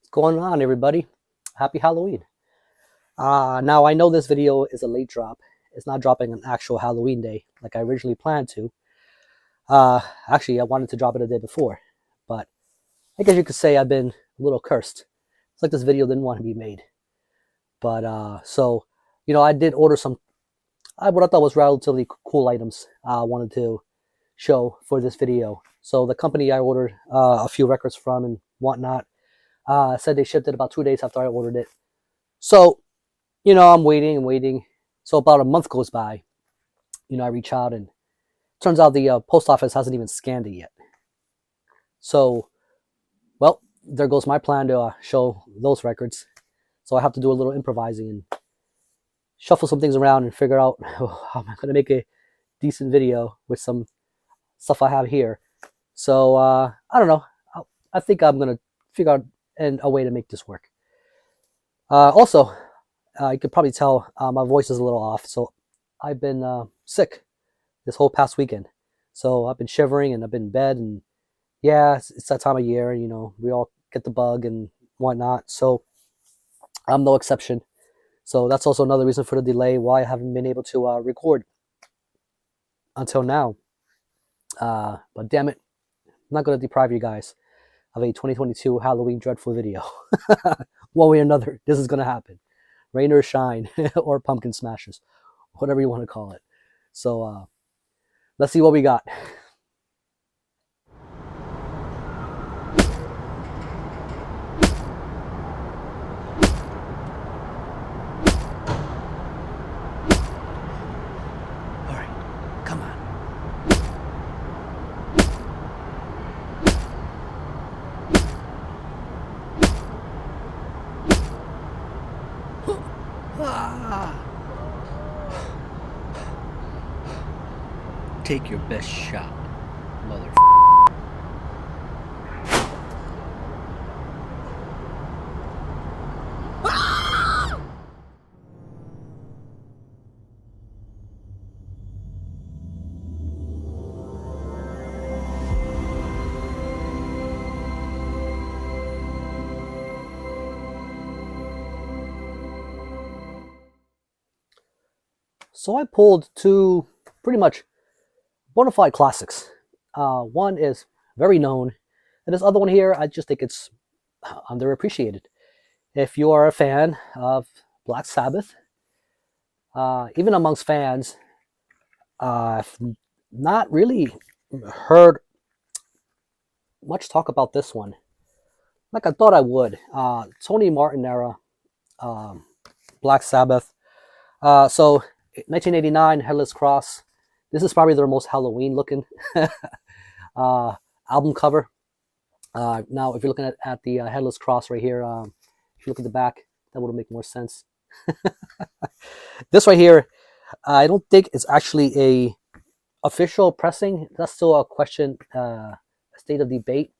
What's going on, everybody? Happy Halloween. Now, I know this video is a late drop. It's not dropping on actual Halloween day like I originally planned to. Actually, I wanted to drop it a day before, but I guess you could say I've been a little cursed. It's like this video didn't want to be made. But, I did order some, what I thought was relatively cool items I wanted to show for this video. So the company I ordered a few records from and whatnot said they shipped it about 2 days after I ordered it. So, I'm waiting and waiting. So about a month goes by. I reach out and turns out the post office hasn't even scanned it yet. So, well, there goes my plan to show those records. So I have to do a little improvising and shuffle some things around and figure out how I'm going to make a decent video with some stuff I have here. So, I don't know. I think I'm going to figure out a way to make this work. Also, you could probably tell my voice is a little off. So I've been sick this whole past weekend. So I've been shivering and I've been in bed. And yeah, it's that time of year. We all get the bug and whatnot. So I'm no exception. So that's also another reason for the delay, why I haven't been able to record until now. But damn it, I'm not going to deprive you guys of a 2022 Halloween Dreadful video. One way or another, this is going to happen. Rain or shine, or pumpkin smashes, whatever you want to call it. So let's see what we got. All right, come on. Take your best shot, mother. So I pulled two pretty much bona fide classics. One is very known, and this other one here, I just think it's underappreciated. If you are a fan of Black Sabbath, even amongst fans, I've not really heard much talk about this one like I thought I would. Tony Martin era Black Sabbath. So 1989, Headless Cross. This is probably their most Halloween looking album cover. Now, if you're looking at the Headless Cross right here, if you look at the back, that would make more sense. This right here, I don't think it's actually a official pressing. That's still a question, a state of debate.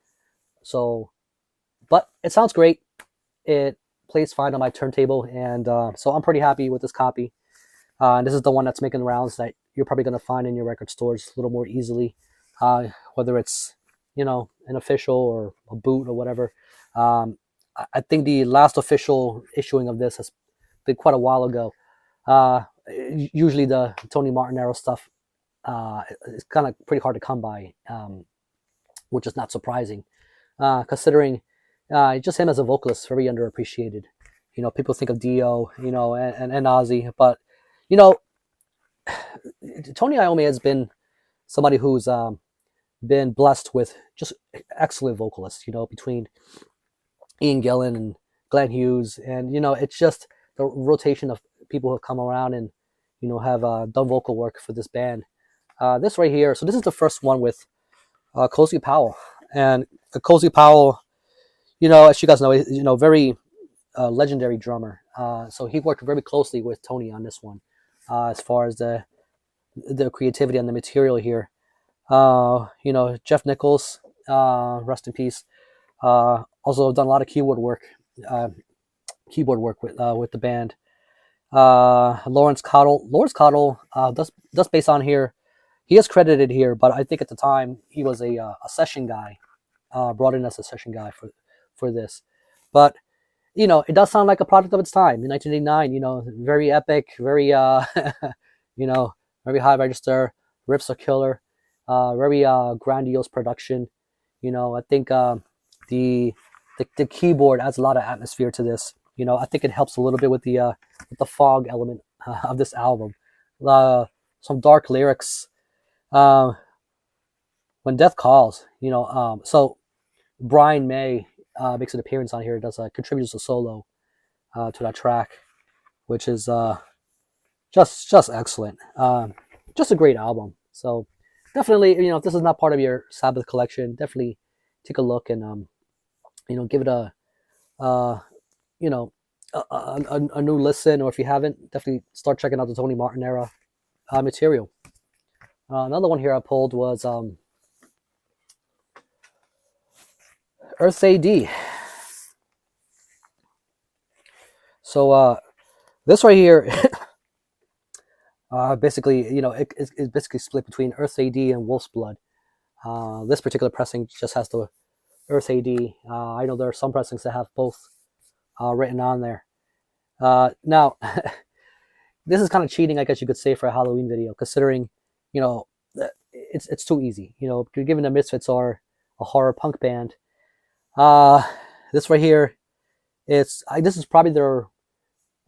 So, but it sounds great. It plays fine on my turntable, and so I'm pretty happy with this copy. And this is the one that's making rounds that you're probably going to find in your record stores a little more easily, whether it's an official or a boot or whatever. I think the last official issuing of this has been quite a while ago. Usually the Tony Martin era stuff is kind of pretty hard to come by, which is not surprising, considering just him as a vocalist, very underappreciated. People think of Dio, and Ozzy, but Tony Iommi has been somebody who's been blessed with just excellent vocalists, between Ian Gillan and Glenn Hughes. And, it's just the rotation of people who have come around and, have done vocal work for this band. This right here, so this is the first one with Cozy Powell. And Cozy Powell, as you guys know, very legendary drummer. So he worked very closely with Tony on this one. As far as the creativity and the material here, Jeff Nichols, rest in peace. Also done a lot of keyboard work with the band. Lawrence Cottle, that's based on here. He is credited here, but I think at the time he was a session guy, brought in as a session guy for this. but you know, it does sound like a product of its time in 1989. You know, very epic, very you know, very high register. Riffs are killer. Very grandiose production. You know, I think the, the keyboard adds a lot of atmosphere to this. You know, I think it helps a little bit with the fog element of this album. Some dark lyrics. Uh, when Death Calls, you know, so Brian May makes an appearance on here. Does contributes a solo to that track, which is just excellent. Just a great album. So definitely, you know, if this is not part of your Sabbath collection, definitely take a look and you know, give it a you know, a new listen, or if you haven't, definitely start checking out the Tony Martin era material. Another one here I pulled was Earth's AD. So this right here, basically, you know, it's basically split between Earth's AD and Wolf's Blood. This particular pressing just has the Earth AD. I know there are some pressings that have both written on there. Now, this is kind of cheating, I guess you could say, for a Halloween video, considering, you know, it's too easy. You know, given the Misfits are a horror punk band. This right here, this is probably their,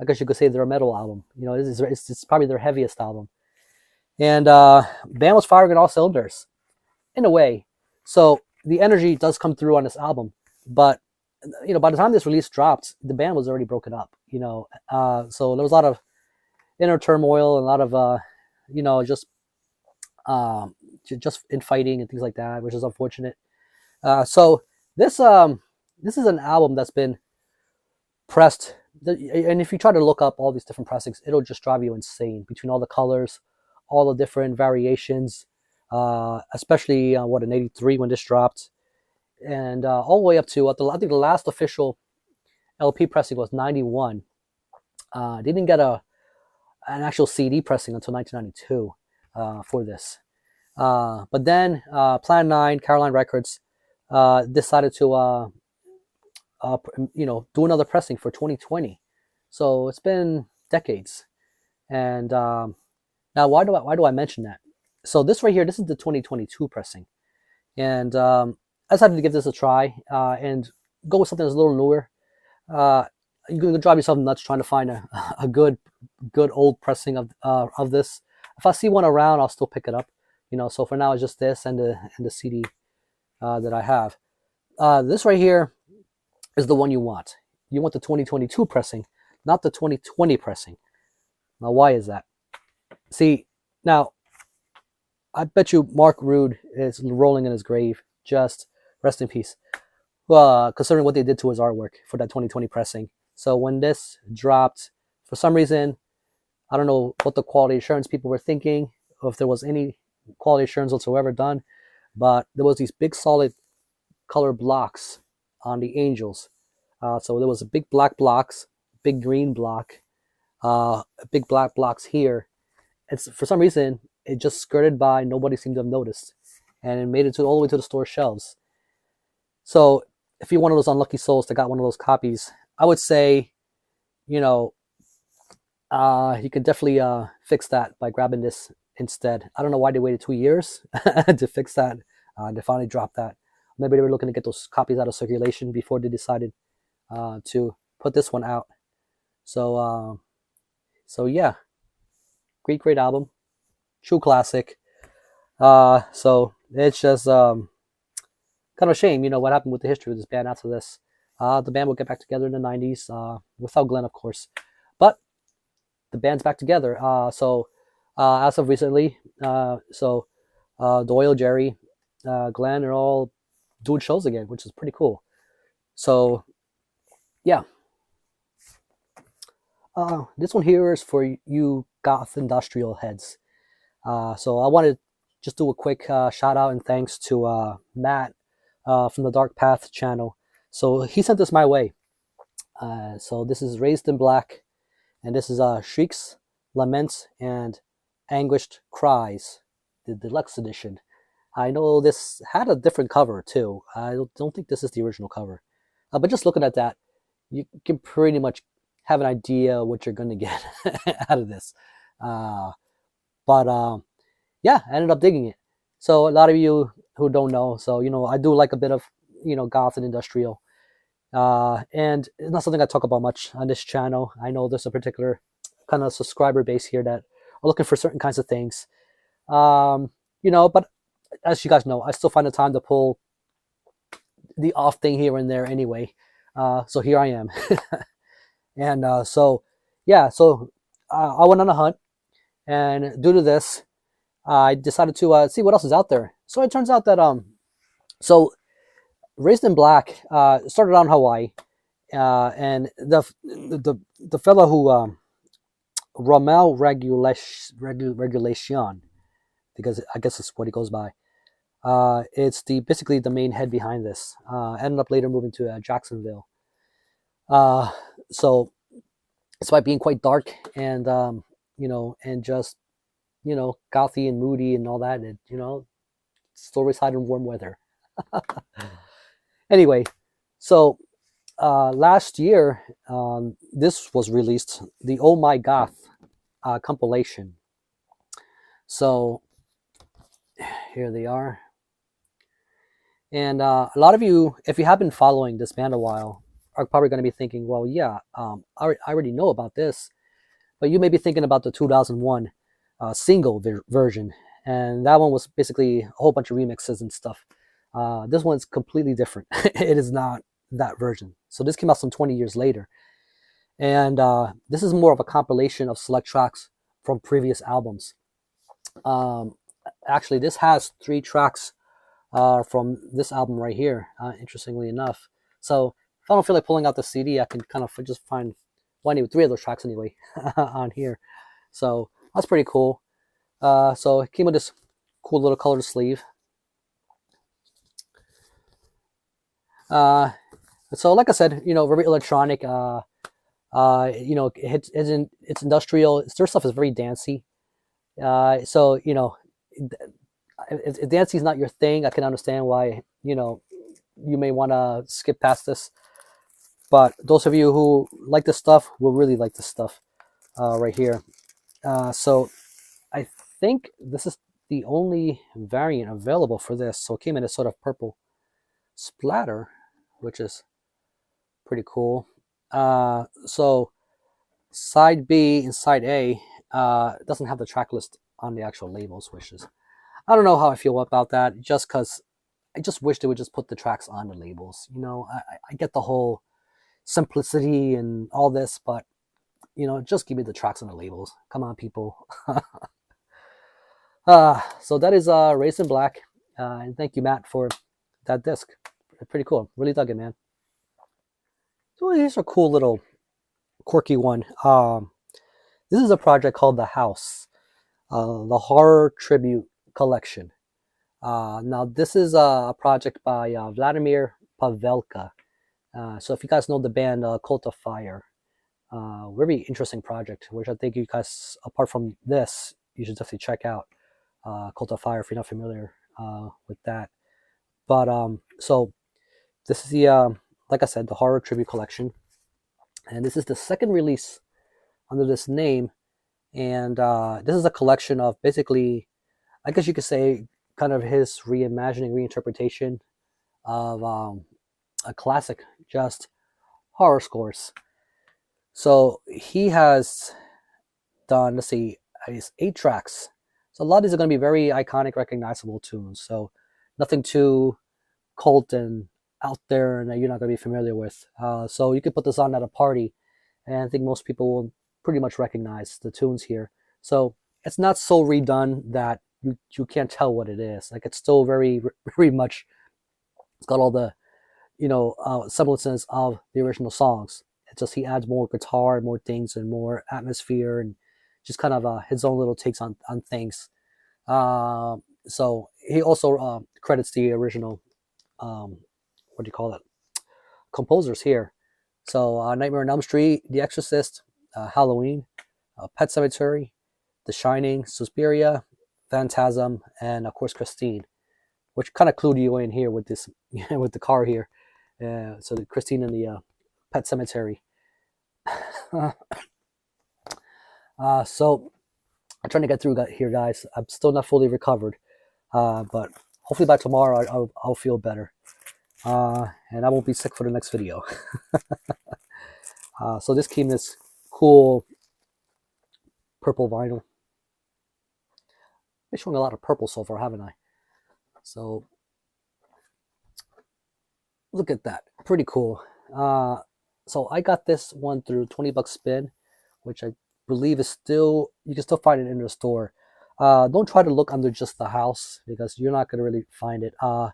I guess you could say, their metal album. You know, it's probably their heaviest album. And band was firing on all cylinders, in a way. So the energy does come through on this album, but you know, by the time this release dropped, the band was already broken up. You know, so there was a lot of inner turmoil and a lot of you know, just infighting and things like that, which is unfortunate. So this is an album that's been pressed, and if you try to look up all these different pressings, it'll just drive you insane between all the colors, all the different variations, especially what, in '83 when this dropped, and all the way up to I think the last official LP pressing was '91. They didn't get an actual CD pressing until 1992 for this. But then Plan 9, Caroline Records, decided to you know, do another pressing for 2020. So it's been decades. And now, why do I mention that? So this right here, this is the 2022 pressing, and I decided to give this a try and go with something that's a little newer. You're gonna drive yourself nuts trying to find a good old pressing of this. If I see one around, I'll still pick it up. You know, so for now it's just this and the CD that I have. This right here is the one you want. You want the 2022 pressing, not the 2020 pressing. Now, why is that? See, now, I bet you Mark Rude is rolling in his grave. Just rest in peace. Considering what they did to his artwork for that 2020 pressing. So when this dropped, for some reason, I don't know what the quality assurance people were thinking, or if there was any quality assurance whatsoever done, but there was these big solid color blocks on the Angels. So there was a big black blocks, big green block, big black blocks here. It's, for some reason, it just skirted by. Nobody seemed to have noticed, and it made it all the way to the store shelves. So if you're one of those unlucky souls that got one of those copies, I would say, you know, you could definitely fix that by grabbing this instead. I don't know why they waited 2 years to fix that. They finally dropped that. Maybe they were looking to get those copies out of circulation before they decided to put this one out. So yeah, great album, true classic. So it's just kind of a shame, you know, what happened with the history of this band after this. The band will get back together in the '90s without Glenn, of course, but the band's back together. So as of recently, Doyle, Jerry, Glenn are all doing shows again, which is pretty cool. So yeah, this one here is for you goth industrial heads. So I wanted to just do a quick shout out and thanks to Matt from the Dark Path channel. So he sent this my way. So this is Raised in Black, and this is Shrieks, Laments, and Anguished Cries, the deluxe edition. I know this had a different cover too. I don't think this is the original cover. But just looking at that, you can pretty much have an idea what you're going to get out of this. Uh, but yeah, I ended up digging it. So a lot of you who don't know, so I do like a bit of goth and industrial, and it's not something I talk about much on this channel. I know there's a particular kind of subscriber base here that are looking for certain kinds of things, but as you guys know, I still find the time to pull the off thing here and there anyway. So here I am. And so yeah, so I went on a hunt, and due to this, I decided to see what else is out there. So it turns out that so Raised in Black started out in Hawaii, and the fellow who Ramel Regulation, because I guess it's what he goes by. It's basically the main head behind this. Ended up later moving to Jacksonville. So despite being quite dark and and just gothy and moody and all that, it still reside in warm weather. Anyway, so last year this was released, the Oh My Goth compilation. So here they are. And a lot of you, if you have been following this band a while, are probably going to be thinking, well, yeah, I already know about this. But you may be thinking about the 2001 single version. And that one was basically a whole bunch of remixes and stuff. This one's completely different. It is not that version. So this came out some 20 years later. And this is more of a compilation of select tracks from previous albums. Actually, this has 3 tracks from this album right here, interestingly enough. So if I don't feel like pulling out the CD, I can kind of just find, well, anyway, 3 of those tracks anyway on here. So that's pretty cool. So it came with this cool little colored sleeve. So like I said, very electronic. It's industrial. Their stuff is very dancey. So if dancey is not your thing, I can understand why you may want to skip past this. But those of you who like this stuff will really like this stuff right here. So I think this is the only variant available for this. So it came in a sort of purple splatter, which is pretty cool. So side B and side A doesn't have the track list on the actual labels, which is, I don't know how I feel about that, just because I just wish they would just put the tracks on the labels. I get the whole simplicity and all this, but just give me the tracks on the labels. Come on, people. So that is Raised in Black, and thank you, Matt, for that disc. Pretty cool. Really dug it, man. So here's a cool little quirky one. This is a project called The House, the Horror Tribute Collection. Now this is a project by Vladimir Pavelka. So if you guys know the band Cult of Fire, very interesting project, which I think you guys, apart from this, you should definitely check out. Cult of Fire, if you're not familiar with that. But so this is the like I said, the Horror Tribute Collection, and this is the second release under this name. And this is a collection of basically, I guess you could say, kind of his reimagining, reinterpretation of a classic, just horror scores. So he has done, let's see, 8 tracks. So a lot of these are going to be very iconic, recognizable tunes. So nothing too cult and out there and that you're not going to be familiar with. So you could put this on at a party, and I think most people will pretty much recognize the tunes here. So it's not so redone that you can't tell what it is. Like, it's still very, very much, it's got all the semblances of the original songs. It's just he adds more guitar and more things and more atmosphere and just kind of his own little takes on things. So he also credits the original composers here. So Nightmare on Elm Street, The Exorcist, Halloween, Pet Sematary, The Shining, Suspiria, Phantasm, and of course Christine, which kind of clued you in here with this with the car here. So the Christine and the Pet Cemetery. So I'm trying to get through here, guys. I'm still not fully recovered, but hopefully by tomorrow I'll feel better, and I won't be sick for the next video. So this came this cool purple vinyl. Been showing a lot of purple so far, haven't I? So look at that, pretty cool. So I got this one through 20 bucks spin, which I believe is still, you can still find it in the store. Don't try to look under just the house because you're not going to really find it. You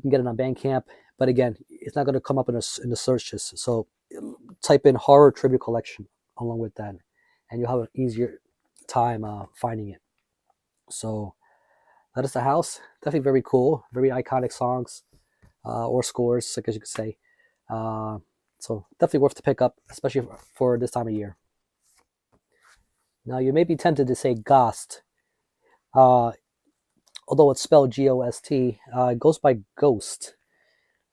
can get it on Bandcamp, but again, it's not going to come up in the searches. So type in horror tribute collection along with that, and you'll have an easier time finding it. So that is the house. Definitely very cool, very iconic songs or scores, I guess you could say. So definitely worth to pick up, especially for this time of year. Now you may be tempted to say Ghost, although it's spelled G-O-S-T. It goes by Ghost.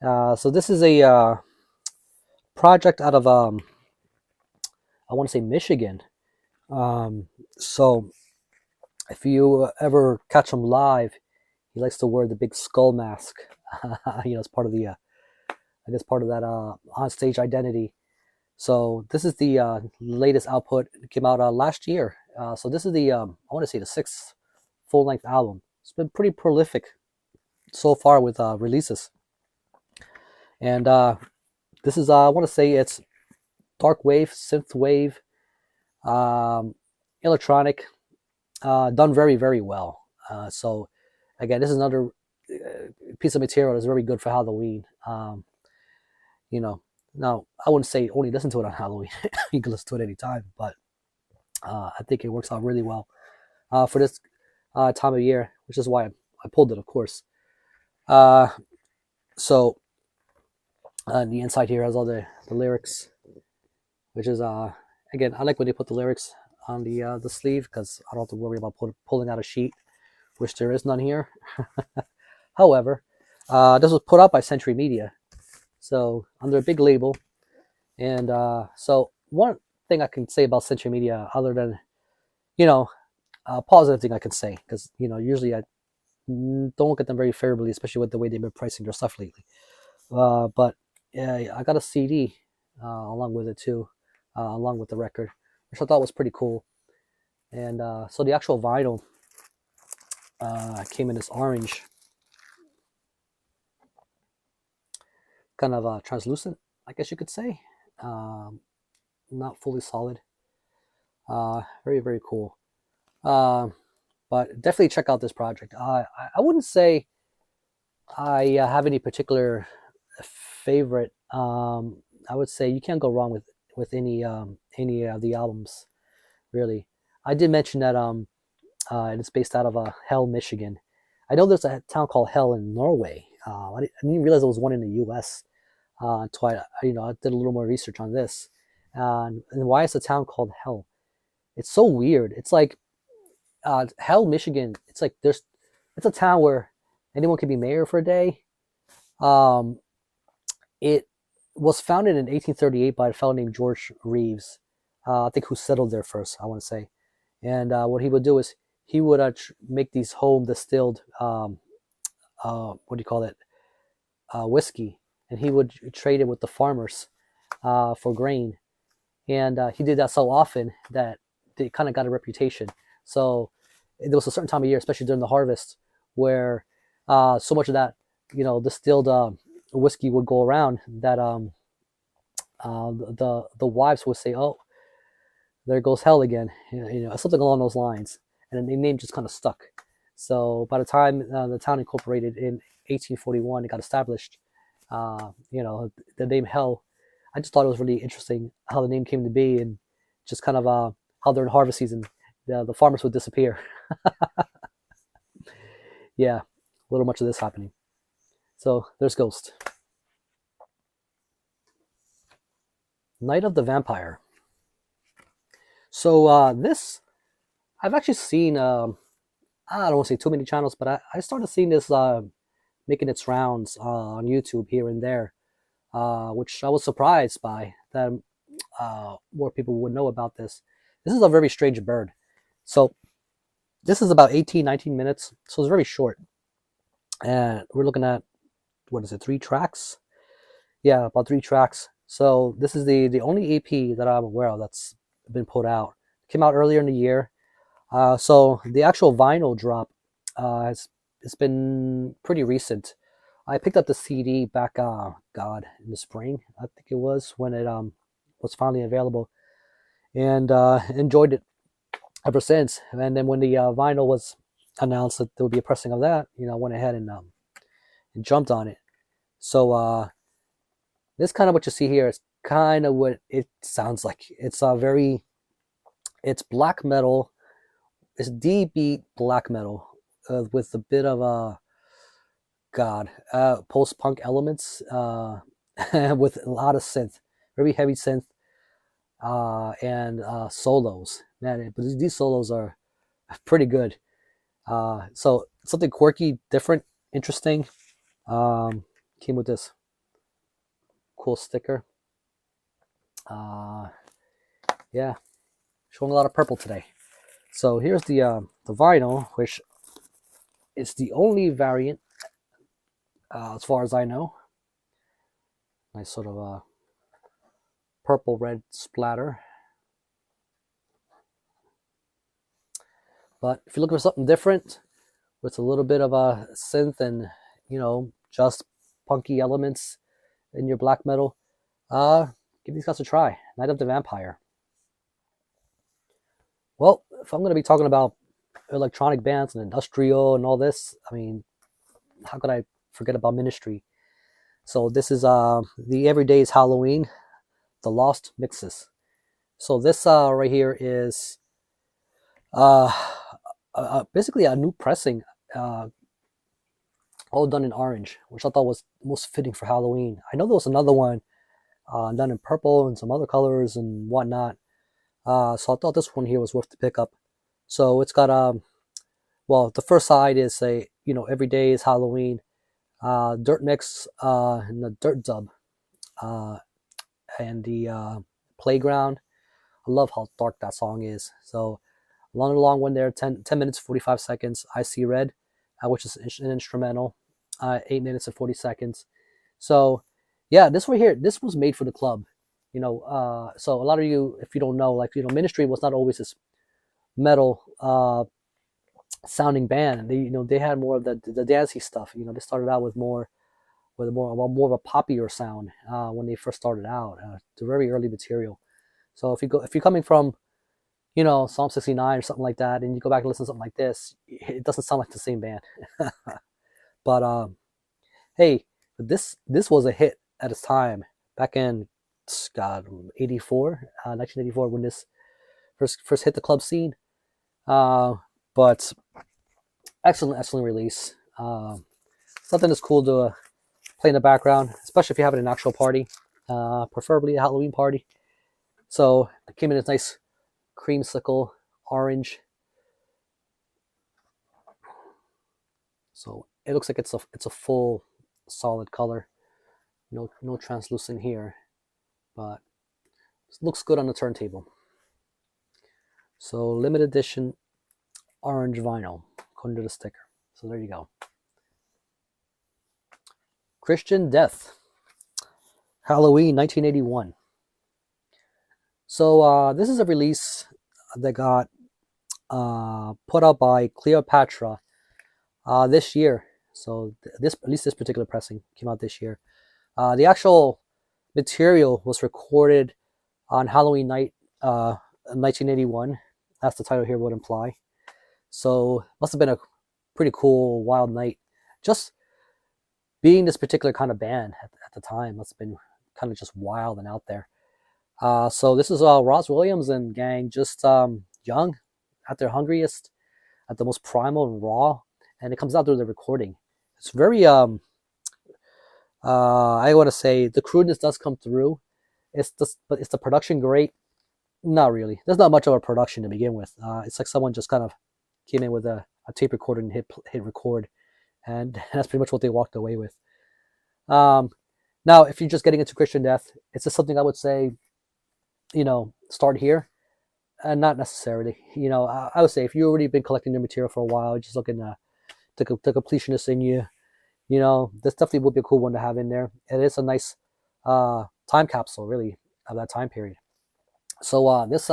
So this is a project out of I want to say Michigan. So if you ever catch him live, he likes to wear the big skull mask. It's part of the I guess part of that on-stage identity. So this is the latest output. It came out last year. So this is the, I want to say the 6th full-length album. It's been pretty prolific so far with releases. And this is, I want to say it's dark wave, synth wave, electronic, done very, very well. So again, this is another piece of material that's very good for Halloween. Now I wouldn't say only listen to it on Halloween. You can listen to it anytime, but I think it works out really well for this time of year, which is why I pulled it, of course. So the inside here has all the lyrics, which is again, I like when they put the lyrics on the sleeve because I don't have to worry about pulling out a sheet, which there is none here. However, this was put out by Century Media, so under a big label. And so one thing I can say about Century Media, other than a positive thing I can say, because usually I don't look at them very favorably, especially with the way they've been pricing their stuff lately. But yeah, I got a CD along with it too, along with the record, which I thought was pretty cool. And so the actual vinyl came in this orange, kind of translucent, I guess you could say. Not fully solid. Very, very cool. But definitely check out this project. I wouldn't say I have any particular favorite. I would say you can't go wrong with any of the albums, really. I did mention that it's based out of Hell, Michigan. I know there's a town called Hell in Norway. I didn't realize there was one in the U.S. Until I did a little more research on this. And why is the town called Hell? It's so weird. It's like Hell, Michigan. It's like it's a town where anyone can be mayor for a day. It was founded in 1838 by a fellow named George Reeves, I think, who settled there first, I want to say. And what he would do is he would make these home distilled, whiskey, and he would trade it with the farmers for grain. And he did that so often that they kind of got a reputation. So there was a certain time of year, especially during the harvest, where so much of that, distilled whiskey would go around that the wives would say, "Oh, there goes Hell again," something along those lines, and the name just kind of stuck. So by the time the town incorporated in 1841, it got established. The name Hell, I just thought it was really interesting how the name came to be, and just kind of how during harvest season the farmers would disappear. Yeah, a little much of this happening. So there's Ghost. Night of the Vampire. So this, I've actually seen, I don't want to say too many channels, but I started seeing this making its rounds on YouTube here and there. which I was surprised by that more people would know about this. This is a very strange bird. So this is about 18, 19 minutes, so it's very short. And we're looking at, what is it, 3 tracks? Yeah, about 3 tracks. So this is the only EP that I'm aware of that's been put out. Came out earlier in the year. So the actual vinyl drop it's been pretty recent. I picked up the CD back, God, in the spring, I think it was, when it was finally available, and enjoyed it ever since. And then when the vinyl was announced that there would be a pressing of that, I went ahead and jumped on it. So this kind of what you see here is kind of what it sounds like. It's it's black metal. It's D-beat black metal with a bit of post-punk elements with a lot of synth, very heavy synth, and solos. Man, but these solos are pretty good. So something quirky, different, interesting. Came with this cool sticker. Yeah, showing a lot of purple today. So here's the vinyl, which is the only variant as far as I know. Nice sort of purple red splatter. But if you're looking for something different with a little bit of a synth and just punky elements in your black metal, give these guys a try. Night of the Vampire. Well, if I'm going to be talking about electronic bands and industrial and all this, I mean, how could I forget about Ministry? So this is the Everyday's Halloween, the Lost Mixes. So this right here is basically a new pressing, all done in orange, which I thought was most fitting for Halloween. I know there was another one done in purple and some other colors and whatnot. So I thought this one here was worth the pickup. So it's got well, the first side is every day is Halloween, dirt mix, and the dirt dub, and the playground. I love how dark that song is. So along when there, 10 minutes 45 seconds. I See Red, which is an instrumental, 8 minutes and 40 seconds. So yeah, this right here, this was made for the club. So a lot of you, if you don't know, Ministry was not always this metal sounding band. They had more of the dancey stuff. They started out with more of a poppier sound when they first started out. The very early material. So if you're coming from Psalm 69 or something like that, and you go back and listen to something like this, it doesn't sound like the same band. But hey, this was a hit at its time back in 1984 when this first hit the club scene. But excellent release. Something that's cool to play in the background, especially if you're having an actual party, preferably a Halloween party. So it came in this nice creamsicle orange. So it looks like it's a full solid color. No translucent here, but it looks good on the turntable. So limited edition orange vinyl according to the sticker. So there you go. Christian Death, Halloween 1981. So this is a release that got put out by Cleopatra this year. So at least this particular pressing came out this year. The actual material was recorded on Halloween night 1981. That's the title here would imply. So must have been a pretty cool, wild night. Just being this particular kind of band at the time must have been kind of just wild and out there. So this is Ross Williams and gang, just young, at their hungriest, at the most primal and raw, and it comes out through the recording. It's very I want to say the crudeness does come through. But is the production great? Not really. There's not much of a production to begin with. It's like someone just kind of came in with a tape recorder and hit record, and that's pretty much what they walked away with. Now Now, if you're just getting into Christian Death, it's just something I would say, start here. Not necessarily. I would say if you've already been collecting your material for a while, just looking to completionist in you, this definitely would be a cool one to have in there. It is a nice time capsule, really, of that time period. So this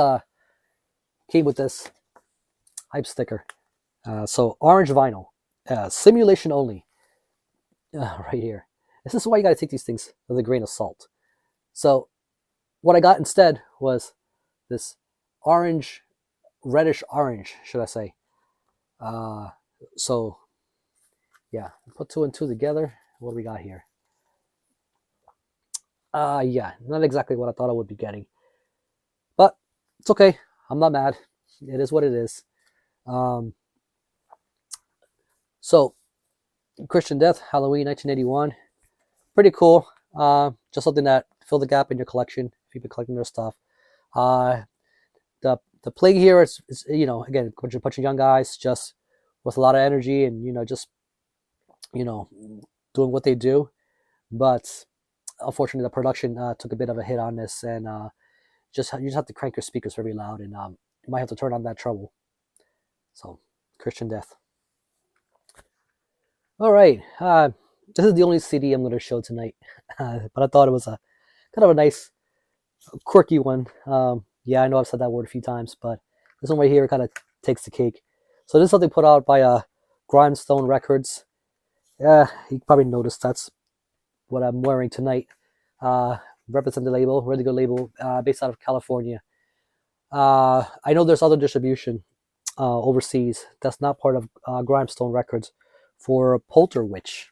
came with this hype sticker. So orange vinyl, simulation only, right here. This is why you got to take these things with a grain of salt. So what I got instead was this orange, reddish orange, should I say. So yeah, put 2 and 2 together. What do we got here? Yeah, not exactly what I thought I would be getting. But it's okay. I'm not mad. It is what it is. So Christian Death, Halloween 1981. Pretty cool. Just something that fill the gap in your collection if you've been collecting their stuff. The plague here is again, a bunch of young guys just with a lot of energy and just doing what they do. But unfortunately, the production took a bit of a hit on this, and you just have to crank your speakers very loud, and you might have to turn on that treble. So Christian Death. All right, this is the only CD I'm going to show tonight, but I thought it was a kind of a nice, quirky one. Yeah, I know I've said that word a few times, but this one right here kind of takes the cake. So this is something put out by Grindstone Records. Yeah, you probably noticed that's what I'm wearing tonight. Represent the label, really good label, based out of California. I know there's other distribution overseas that's not part of Grindstone Records for Polterwytch.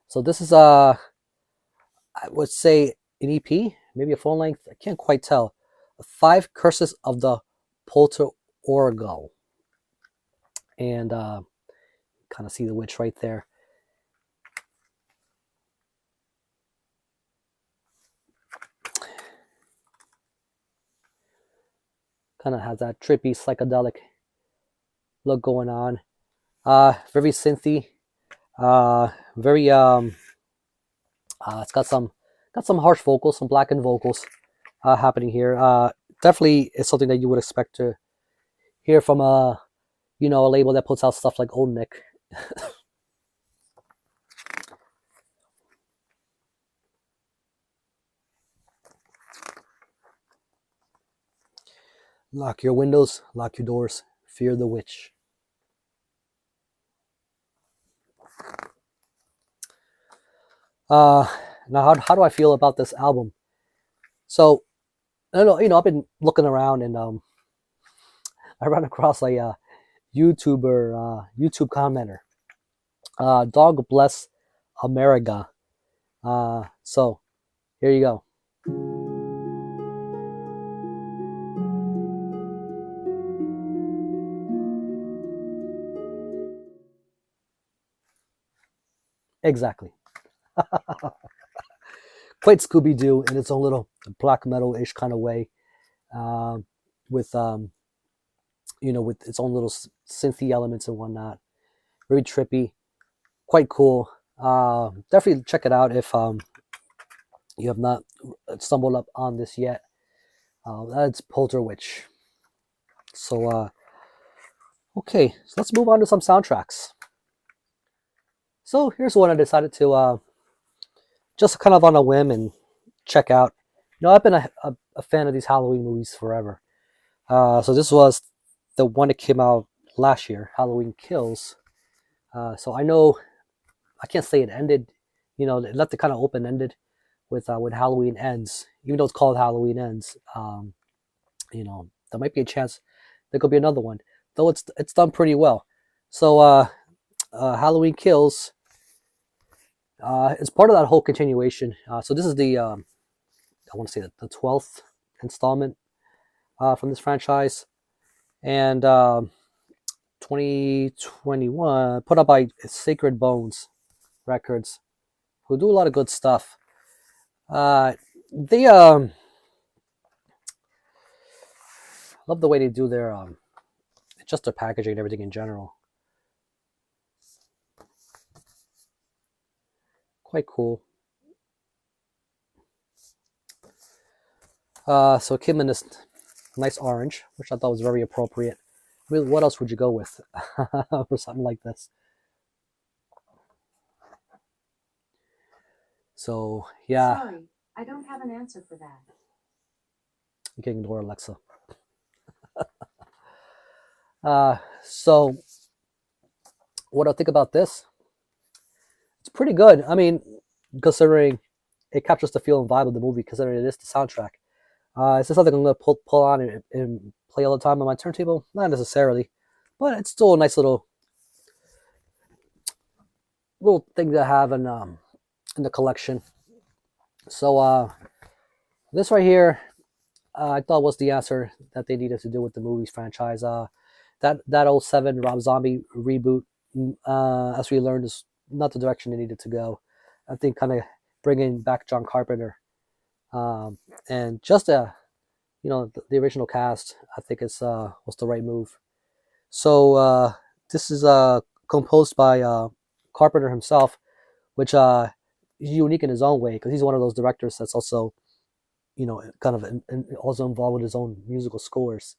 So this is I would say an EP, maybe a full length. I can't quite tell. 5 Curses of the Polterwytch, and kind of see the witch right there. Kind of has that trippy psychedelic look going on. Very synthy. Very it's got some harsh vocals, some blackened vocals happening here. Definitely is something that you would expect to hear from a label that puts out stuff like Old Nick. Lock your windows, lock your doors, fear the witch. Now, how do I feel about this album? So, I don't know, I've been looking around, and I ran across a YouTuber, YouTube commenter, Dog Bless America. So, here you go. Exactly. Quite Scooby-Doo in its own little black metal-ish kind of way, with with its own little synthy elements and whatnot. Very trippy, quite cool. Definitely check it out if you have not stumbled up on this yet. That's Polterwytch. So okay, so let's move on to some soundtracks. So here's one I decided to just kind of on a whim and check out. I've been a fan of these Halloween movies forever. So this was the one that came out last year, Halloween Kills. So I know I can't say it ended. It left it kind of open-ended with Halloween Ends. Even though it's called Halloween Ends, there might be a chance there could be another one. Though it's done pretty well. So Halloween Kills is part of that whole continuation. So this is the I want to say the 12th installment from this franchise, and 2021 put up by Sacred Bones Records, who do a lot of good stuff. They love the way they do their just their packaging and everything in general. Quite cool. So it came in this nice orange, which I thought was very appropriate. I mean, what else would you go with for something like this? So yeah. Sorry, I don't have an answer for that. You can ignore Alexa. So what I think about this? It's pretty good. I mean, considering it captures the feel and vibe of the movie, considering it is the soundtrack. Is this something I'm going to pull on and play all the time on my turntable? Not necessarily, but it's still a nice little thing to have in the collection. So this right here, I thought was the answer that they needed to do with the movies franchise. That 07 Rob Zombie reboot, as we learned, is not the direction they needed to go. I think kind of bringing back John Carpenter, and just the original cast, I think was the right move. So this is composed by Carpenter himself, which is unique in his own way because he's one of those directors that's also kind of also involved with his own musical scores.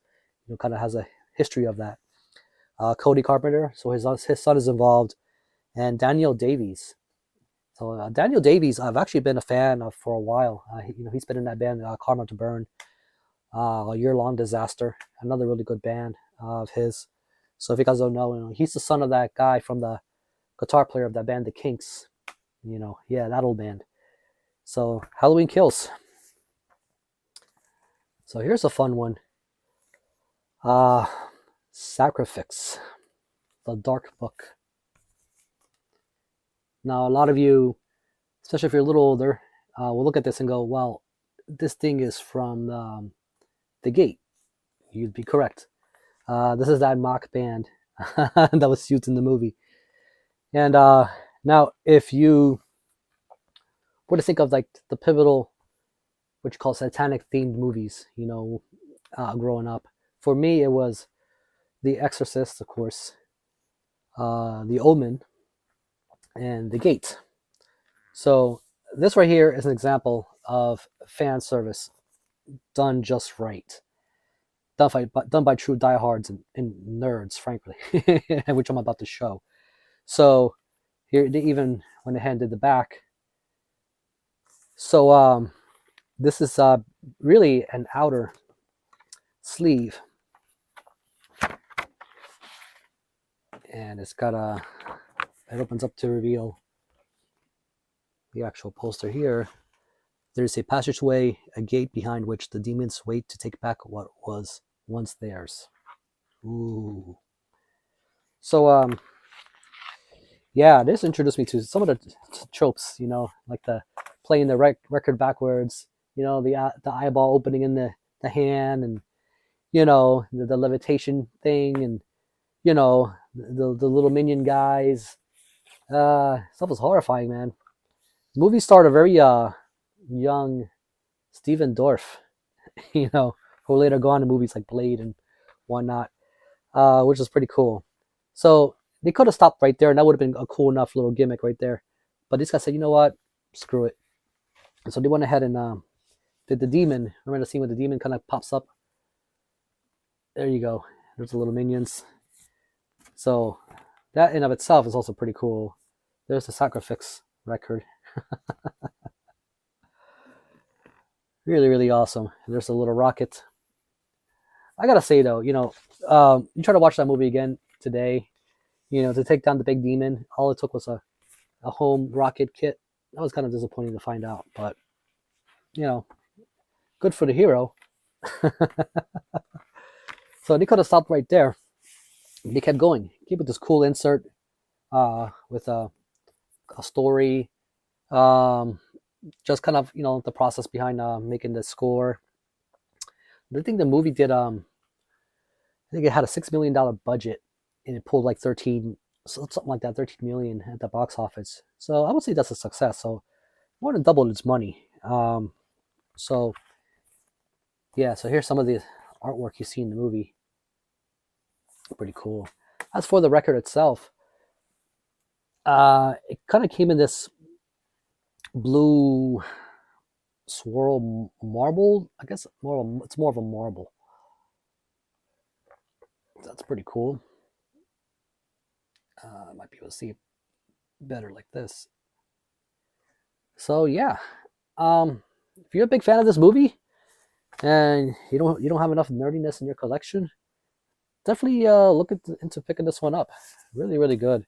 Kind of has a history of that. Cody Carpenter, so his son is involved, and Daniel Davies. So Daniel Davies, I've actually been a fan of for a while. He's been in that band, Karma to Burn, A Year Long Disaster, another really good band of his. So if you guys don't know, he's the son of that guy from the guitar player of that band, The Kinks. Yeah, that old band. So Halloween Kills. So here's a fun one. Sacrifice, The Dark Book. Now, a lot of you, especially if you're a little older, will look at this and go, well, this thing is from The Gate. You'd be correct. This is that mock band that was used in the movie. And now, if you were to think of like the pivotal, what you call satanic themed movies, growing up, for me it was The Exorcist, of course, The Omen, and The Gate. So this right here is an example of fan service done just right. Done by true diehards and nerds, frankly, which I'm about to show. So here, they even went ahead and did the back. So this is really an outer sleeve, and it's got it opens up to reveal the actual poster here. There's a passageway, a gate behind which the demons wait to take back what was once theirs. Ooh. So yeah, this introduced me to some of the tropes, like the playing the record backwards, the eyeball opening in the hand, and the levitation thing, and the little minion guys. Stuff was horrifying, man. The movie starred a very young Stephen Dorff, who later go on to movies like Blade and whatnot, which is pretty cool. So they could have stopped right there, and that would have been a cool enough little gimmick right there. But these guys said, you know what? Screw it. And so they went ahead and did the demon. Remember the scene where the demon kind of pops up? There you go. There's the little minions. So that in of itself is also pretty cool. There's the Sacrifice record. Really, really awesome. And there's a little rocket. I gotta say though, you try to watch that movie again today, to take down the big demon. All it took was a home rocket kit. That was kind of disappointing to find out, but good for the hero. So they could have stopped right there. They kept going. Keep with this cool insert with a story. Just kind of the process behind making the score. I think the movie did I think it had a $6 million budget, and it pulled like 13, something like that, 13 million at the box office. So I would say that's a success. So more than doubled its money. So yeah, so here's some of the artwork you see in the movie. Pretty cool. As for the record itself, it kind of came in this blue swirl marble. I guess it's more of a marble. That's pretty cool. I might be able to see it better like this. So yeah, if you're a big fan of this movie and you don't have enough nerdiness in your collection, definitely look into picking this one up. Really, really good.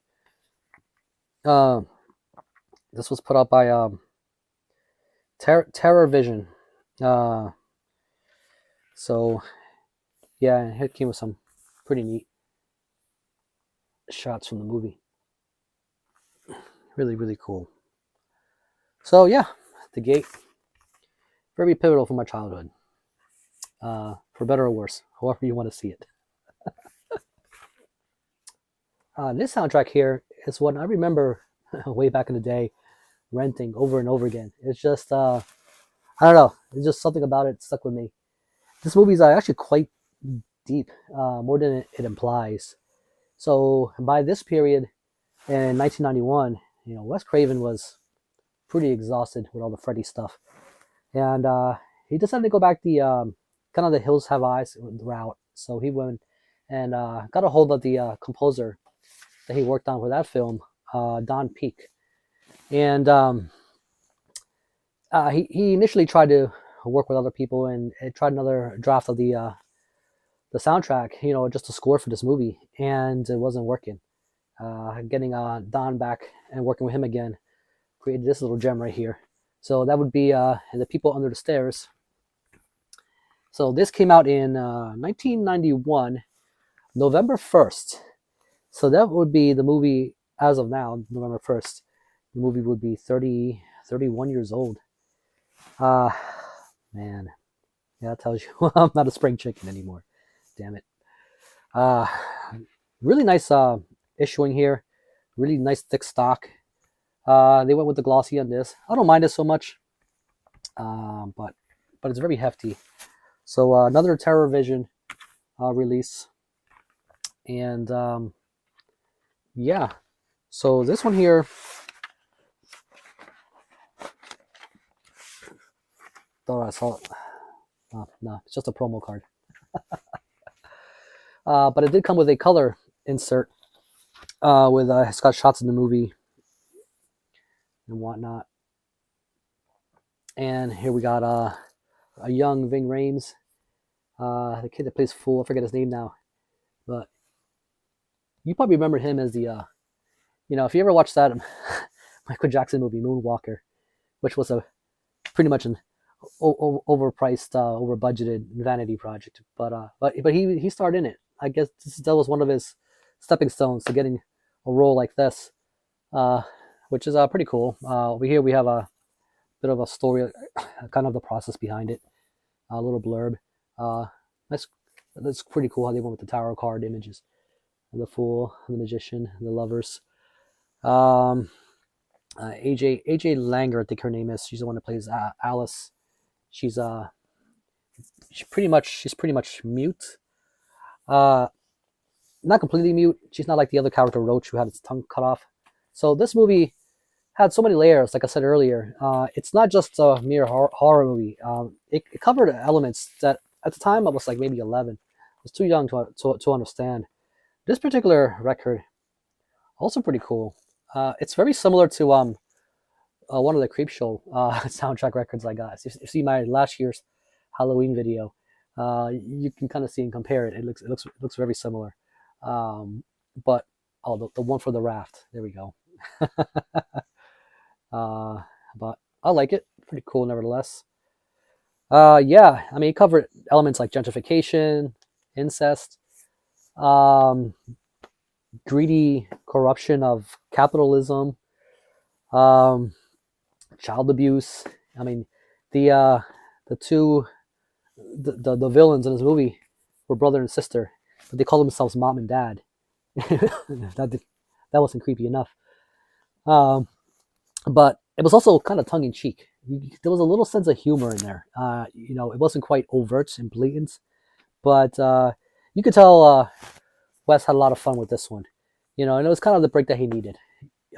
This was put out by Terror Vision. So yeah, it came with some pretty neat shots from the movie. Really, really cool. So yeah, The Gate, very pivotal for my childhood. For better or worse, however you want to see it. This soundtrack here is one I remember way back in the day renting over and over again. It's just, I don't know, it's just something about it stuck with me. This movie is actually quite deep, more than it implies. So by this period in 1991, Wes Craven was pretty exhausted with all the Freddy stuff, and he decided to go back the kind of the Hills Have Eyes route. So he went and got a hold of the composer that he worked on for that film, Don Peake, and he initially tried to work with other people and tried another draft of the soundtrack, just to score for this movie, and it wasn't working. Getting Don back and working with him again created this little gem right here. So that would be The People Under the Stairs. So this came out in 1991, November 1st. So that would be the movie as of now, November 1st. The movie would be 31 years old. Man, yeah, that tells you I'm not a spring chicken anymore. Damn it. Really nice issuing here. Really nice thick stock. They went with the glossy on this. I don't mind it so much, but it's very hefty. So another Terror Vision release, and yeah. So this one here, thought I saw it. No, it's just a promo card. But it did come with a color insert with it's got shots in the movie and whatnot. And here we got a young Ving Rhames, the kid that plays Fool. I forget his name now, but you probably remember him as the if you ever watched that Michael Jackson movie Moonwalker, which was a pretty much an overpriced, over budgeted vanity project, but he starred in it. I guess that was one of his stepping stones to getting a role like this, which is pretty cool. Over here we have a bit of a story, kind of the process behind it, a little blurb. That's pretty cool how they went with the tarot card images, the Fool, the Magician, the Lovers. AJ Langer, I think her name is. She's the one that plays Alice. She's pretty much mute. Not completely mute. She's not like the other character Roach, who had his tongue cut off. So this movie had so many layers. Like I said earlier, it's not just a mere horror movie. It covered elements that at the time I was like maybe 11. I was too young to understand. This particular record, also pretty cool. It's very similar to one of the Creepshow soundtrack records I got. If you see my last year's Halloween video, you can kind of see and compare it. It looks very similar. But the one for the raft. There we go. But I like it. Pretty cool, nevertheless. Yeah, I mean, it covered elements like gentrification, incest, greedy corruption of capitalism, child abuse. I mean, the villains in this movie were brother and sister, but they call themselves mom and dad. that wasn't creepy enough. But it was also kind of tongue in cheek. There was a little sense of humor in there. It wasn't quite overt and blatant, but you could tell Wes had a lot of fun with this one. And it was kind of the break that he needed.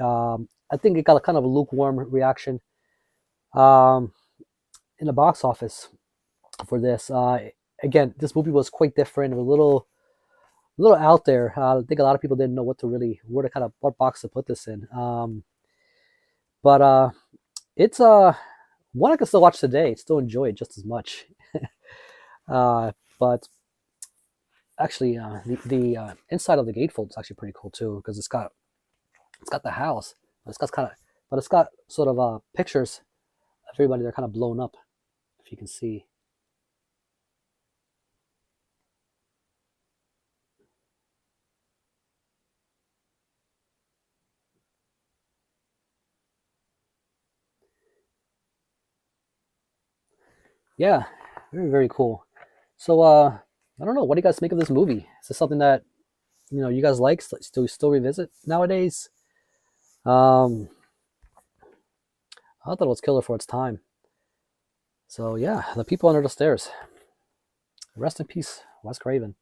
I think it got a kind of a lukewarm reaction. And in the box office for this. Again, this movie was quite different. It was a little out there. I think a lot of people didn't know what box to put this in. But it's one I can still watch today. Still enjoy it just as much. But actually, the inside of the gatefold is actually pretty cool too, because it's got the house, but it's got sort of pictures of everybody. They're kind of blown up, if you can see. Yeah, very, very cool. So I don't know, what do you guys make of this movie? Is this something that you guys like, still revisit nowadays? Um, I thought it was killer for its time. So yeah, The People Under the Stairs. Rest in peace, Wes Craven.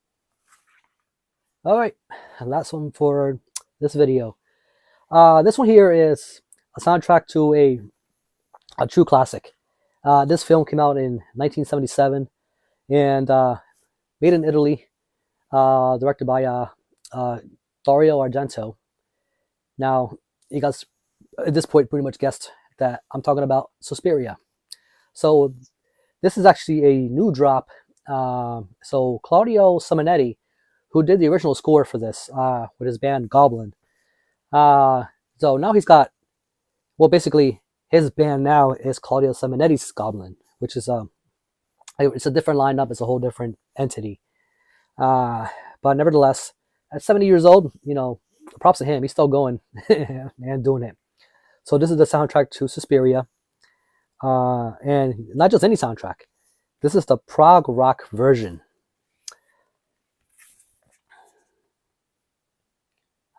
All right, last one for this video. This one here is a soundtrack to a true classic. This film came out in 1977 and made in Italy, directed by Dario Argento. Now, you guys at this point pretty much guessed that I'm talking about Suspiria. So this is actually a new drop. So Claudio Simonetti, who did the original score for this with his band Goblin. So now he's got, well, basically his band now is Claudio Simonetti's Goblin, which is it's a different lineup. It's a whole different entity. But nevertheless, at 70 years old, props to him. He's still going and doing it. So this is the soundtrack to Suspiria. And not just any soundtrack. This is the prog rock version.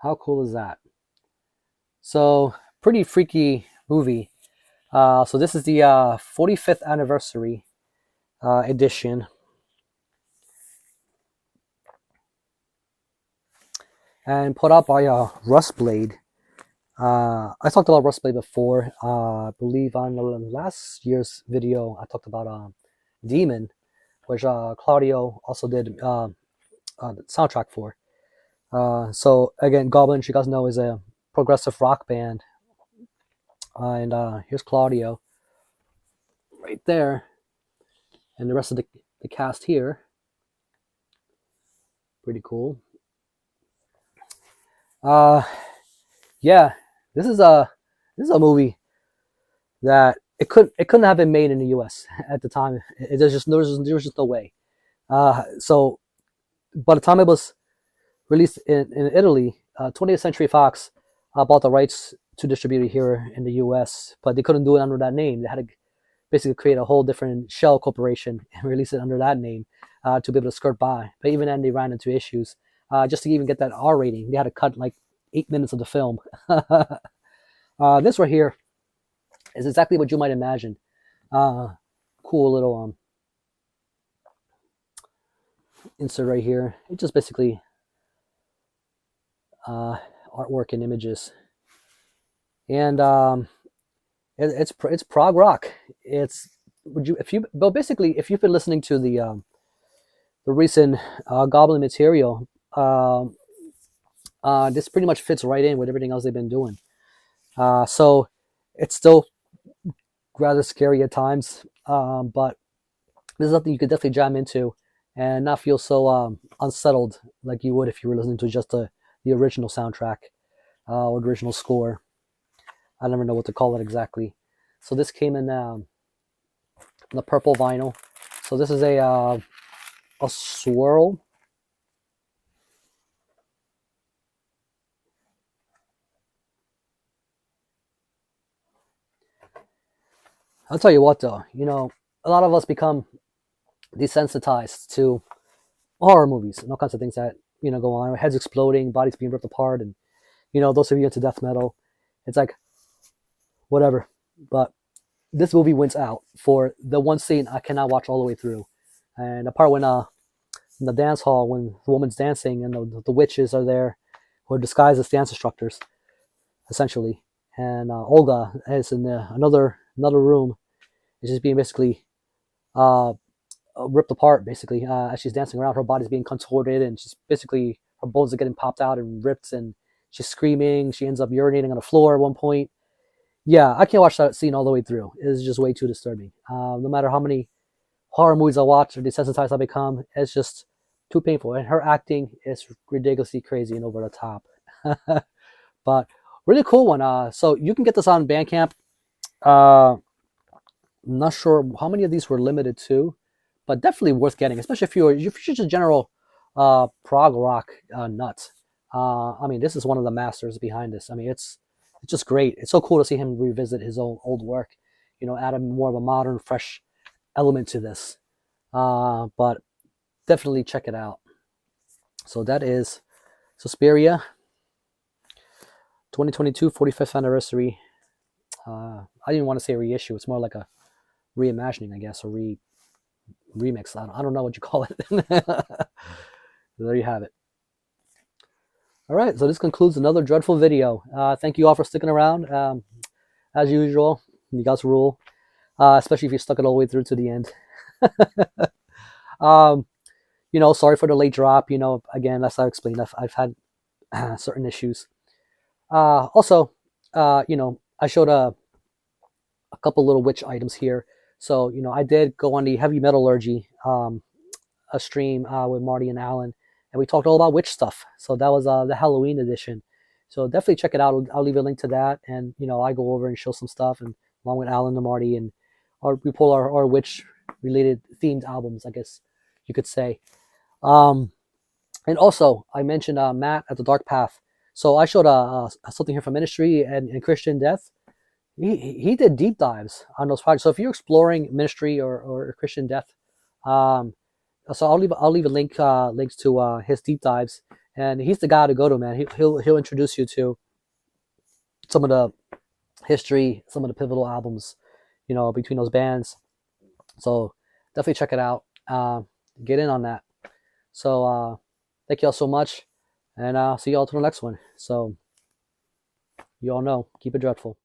How cool is that? So, pretty freaky movie. So this is the 45th anniversary edition. And put out by Rustblade. I talked about Rustblade before. I believe on the last year's video, I talked about Demon, which Claudio also did the soundtrack for. So again, Goblin, you guys know, is a progressive rock band. And here's Claudio right there. And the rest of the cast here. Pretty cool. Yeah, this is a movie that it couldn't have been made in the U.S. at the time. There was just no way. So by the time it was released in Italy, 20th Century Fox bought the rights to distribute it here in the U.S., but they couldn't do it under that name. They had to basically create a whole different shell corporation and release it under that name to be able to skirt by. But even then, they ran into issues. Just to even get that R rating, they had to cut like 8 minutes of the film. This right here is exactly what you might imagine. Cool little insert right here. It's just basically artwork and images, and it's prog rock. If you've been listening to the recent Goblin material, this pretty much fits right in with everything else they've been doing. So it's still rather scary at times, but this is something you could definitely jam into and not feel so unsettled like you would if you were listening to just the original soundtrack or the original score. I never know what to call it exactly. So this came in the purple vinyl. So this is a swirl. I'll tell you what though, a lot of us become desensitized to horror movies and all kinds of things that, go on. Heads exploding, bodies being ripped apart, and, those of you into death metal, it's like, whatever. But this movie wins out for the one scene I cannot watch all the way through. And the part when in the dance hall, when the woman's dancing and the witches are there, who are disguised as dance instructors, essentially. And Olga is in another room. It's just being basically ripped apart basically as she's dancing around. Her body's being contorted, and she's basically her bones are getting popped out and ripped, and she's screaming. She ends up urinating on the floor at one point. Yeah, I can't watch that scene all the way through. It's just way too disturbing. No matter how many horror movies I watch or desensitized I become, it's just too painful. And her acting is ridiculously crazy and over the top. But really cool one. So you can get this on Bandcamp. I'm not sure how many of these were limited to, but definitely worth getting, especially if you're just a general prog rock nut. I mean, this is one of the masters behind this. I mean, it's just great. It's so cool to see him revisit his own old work, add a more of a modern, fresh element to this. But definitely check it out. So that is Suspiria 2022 45th anniversary. I didn't want to say reissue. It's more like a reimagining, I guess, or remix. I don't know what you call it. There you have it. All right, so this concludes another dreadful video. Thank you all for sticking around. As usual, you guys rule, especially if you stuck it all the way through to the end. Sorry for the late drop. Again, as I explained, I've had certain issues. Also, I showed a couple little witch items here. So, I did go on the Heavy Metallurgy a stream with Marty and Alan, and we talked all about witch stuff. So that was the Halloween edition. So definitely check it out. I'll leave a link to that, and I go over and show some stuff, and along with Alan and Marty, and we pull our witch related themed albums, I guess you could say. And also I mentioned Matt at the Dark Path. So I showed something here from Ministry and Christian Death. He did deep dives on those projects. So if you're exploring Ministry or Christian Death, so I'll leave a links to his deep dives, and he's the guy to go to, man. He'll introduce you to some of the history, some of the pivotal albums, between those bands. So definitely check it out. Get in on that. So thank you all so much, and I'll see you all to the next one. So you all know, keep it dreadful.